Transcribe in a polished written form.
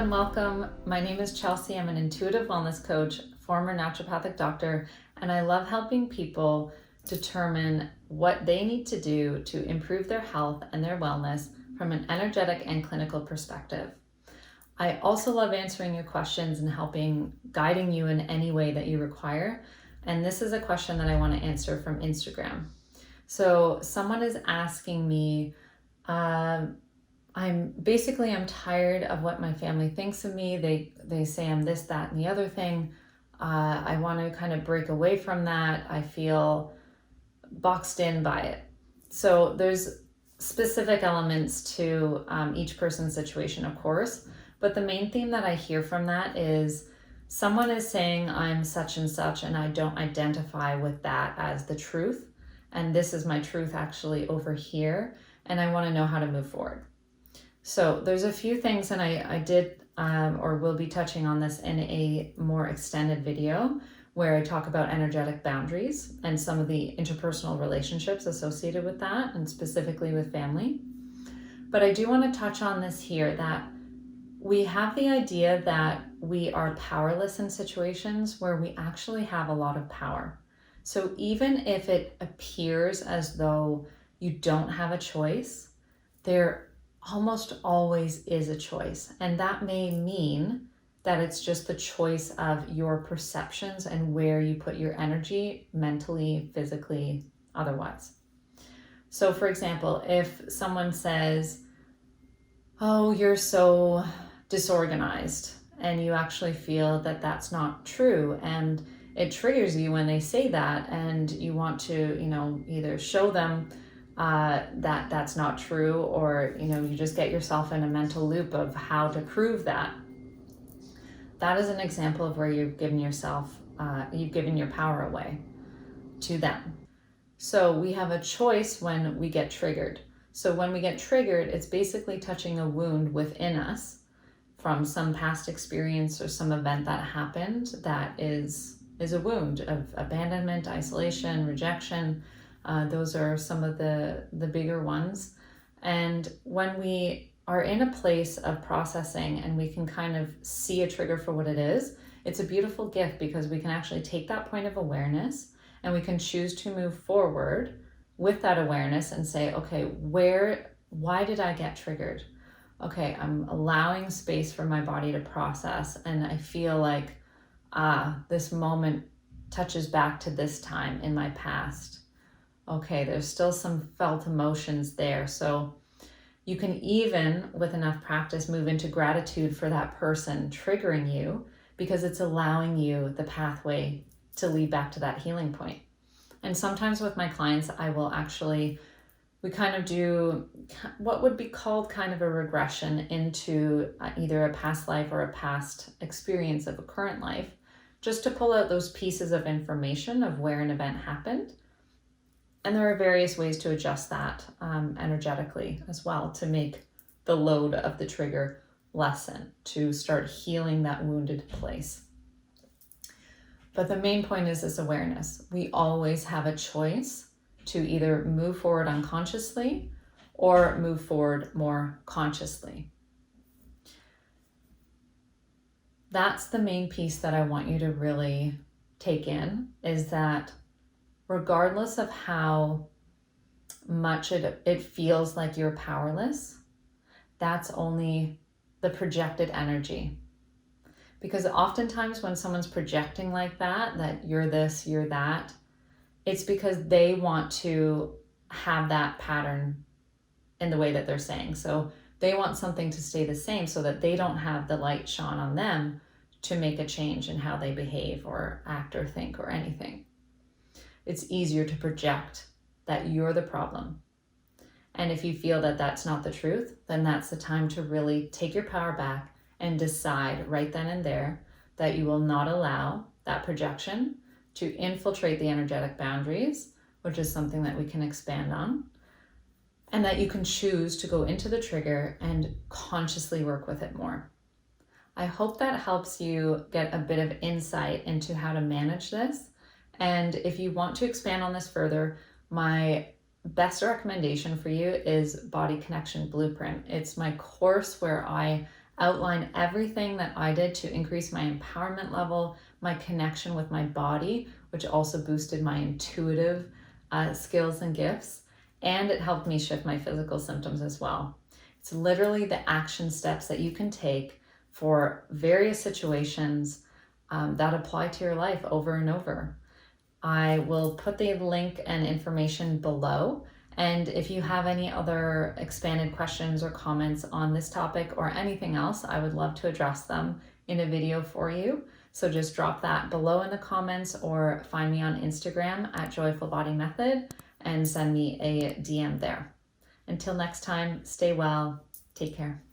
and welcome. My name is Chelsea. I'm an intuitive wellness coach, former naturopathic doctor, and I love helping people determine what they need to do to improve their health and their wellness from an energetic and clinical perspective. I also love answering your questions and guiding you in any way that you require. And this is a question that I want to answer from Instagram. So someone is asking me, I'm tired of what my family thinks of me. They say I'm this, that, and the other thing. I want to kind of break away from that. I feel boxed in by it. So there's specific elements to each person's situation, of course. But the main theme that I hear from that is someone is saying I'm such and such, and I don't identify with that as the truth. And this is my truth actually over here. And I want to know how to move forward. So there's a few things, and I did or will be touching on this in a more extended video where I talk about energetic boundaries and some of the interpersonal relationships associated with that, and specifically with family. But I do want to touch on this here, that we have the idea that we are powerless in situations where we actually have a lot of power. So even if it appears as though you don't have a choice, there almost always is a choice. And that may mean that it's just the choice of your perceptions and where you put your energy mentally, physically, otherwise. So for example, if someone says, oh, you're so disorganized, and you actually feel that that's not true, and it triggers you when they say that, and you want to, either show them that that's not true, or you just get yourself in a mental loop of how to prove that. That is an example of where you've given your power away to them. So we have a choice when we get triggered. So when we get triggered, it's basically touching a wound within us from some past experience or some event that happened that is a wound of abandonment, isolation, rejection. Those are some of the bigger ones. And when we are in a place of processing and we can kind of see a trigger for what it is, it's a beautiful gift, because we can actually take that point of awareness and we can choose to move forward with that awareness and say, okay, why did I get triggered? Okay, I'm allowing space for my body to process, and I feel like, this moment touches back to this time in my past. Okay, there's still some felt emotions there. So you can even, with enough practice, move into gratitude for that person triggering you, because it's allowing you the pathway to lead back to that healing point. And sometimes with my clients, we kind of do what would be called kind of a regression into either a past life or a past experience of a current life, just to pull out those pieces of information of where an event happened. And there are various ways to adjust that energetically as well, to make the load of the trigger lessen, to start healing that wounded place. But the main point is this awareness. We always have a choice to either move forward unconsciously or move forward more consciously. That's the main piece that I want you to really take in, is that regardless of how much it feels like you're powerless, that's only the projected energy. Because oftentimes when someone's projecting like that you're this, you're that, it's because they want to have that pattern in the way that they're saying. So they want something to stay the same so that they don't have the light shone on them to make a change in how they behave or act or think or anything. It's easier to project that you're the problem. And if you feel that that's not the truth, then that's the time to really take your power back and decide right then and there that you will not allow that projection to infiltrate the energetic boundaries, which is something that we can expand on, and that you can choose to go into the trigger and consciously work with it more. I hope that helps you get a bit of insight into how to manage this. And if you want to expand on this further, my best recommendation for you is Body Connection Blueprint. It's my course where I outline everything that I did to increase my empowerment level, my connection with my body, which also boosted my intuitive skills and gifts, and it helped me shift my physical symptoms as well. It's literally the action steps that you can take for various situations that apply to your life over and over. I will put the link and information below. And if you have any other expanded questions or comments on this topic or anything else, I would love to address them in a video for you. So just drop that below in the comments or find me on Instagram at Joyful Body Method and send me a DM there. Until next time, stay well, take care.